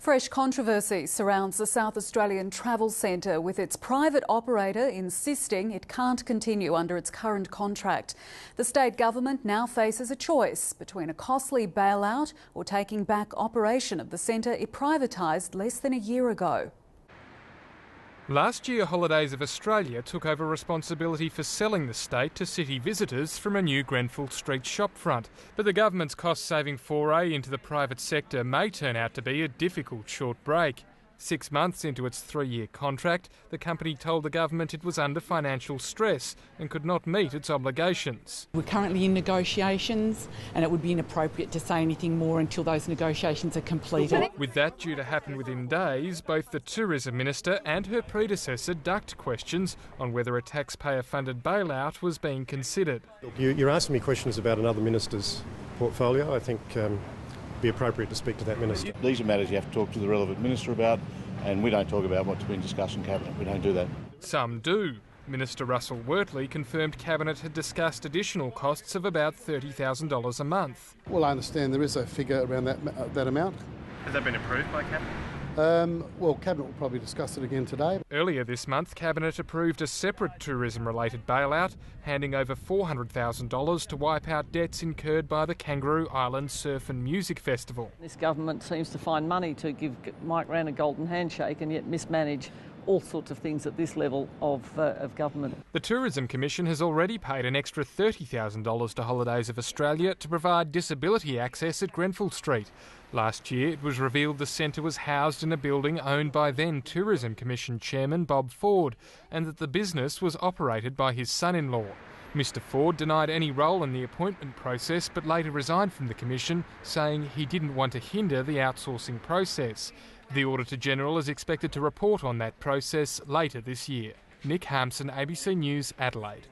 Fresh controversy surrounds the South Australian Travel Centre, with its private operator insisting it can't continue under its current contract. The state government now faces a choice between a costly bailout or taking back operation of the centre it privatised less than a year ago. Last year, Holidays of Australia took over responsibility for selling the state to city visitors from a new Grenfell Street shopfront. But the government's cost-saving foray into the private sector may turn out to be a difficult short break. 6 months into its 3-year contract, the company told the government it was under financial stress and could not meet its obligations. We're currently in negotiations, and it would be inappropriate to say anything more until those negotiations are completed. With that due to happen within days, both the Tourism Minister and her predecessor ducked questions on whether a taxpayer-funded bailout was being considered. You're asking me questions about another minister's portfolio. I think be appropriate to speak to that minister. These are matters you have to talk to the relevant minister about, and we don't talk about what's been discussed in Cabinet. We don't do that. Some do. Minister Russell Wortley confirmed Cabinet had discussed additional costs of about $30,000 a month. Well, I understand there is a figure around that amount. Has that been approved by Cabinet? Well, Cabinet will probably discuss it again today. Earlier this month, Cabinet approved a separate tourism-related bailout, handing over $400,000 to wipe out debts incurred by the Kangaroo Island Surf and Music Festival. This government seems to find money to give Mike Rann a golden handshake and yet mismanage all sorts of things at this level of government. The Tourism Commission has already paid an extra $30,000 to Holidays of Australia to provide disability access at Grenfell Street. Last year, it was revealed the centre was housed in a building owned by then Tourism Commission Chairman Bob Ford, and that the business was operated by his son-in-law. Mr Ford denied any role in the appointment process, but later resigned from the Commission, saying he didn't want to hinder the outsourcing process. The Auditor-General is expected to report on that process later this year. Nick Harmson, ABC News, Adelaide.